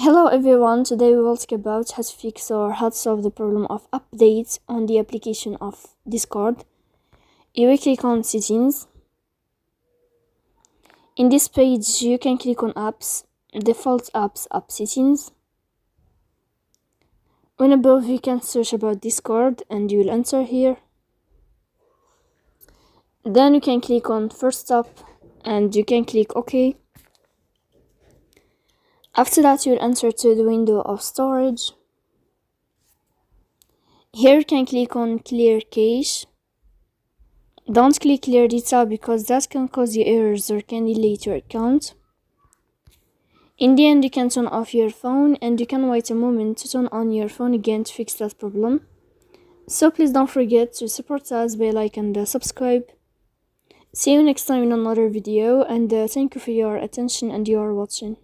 Hello everyone, today we will talk about how to fix or how to solve the problem of updates on the application of Discord. You will click on settings. In this page you can click on apps, default apps, app settings. When above you can search about Discord and you will enter here. Then you can click on first stop and you can click OK. After that you'll enter to the window of storage. Here you can click on clear cache. Don't click clear data because that can cause you errors or can delete your account. In the end you can turn off your phone and you can wait a moment to turn on your phone again to fix that problem. So please don't forget to support us by like and subscribe. See you next time in another video and thank you for your attention and your watching.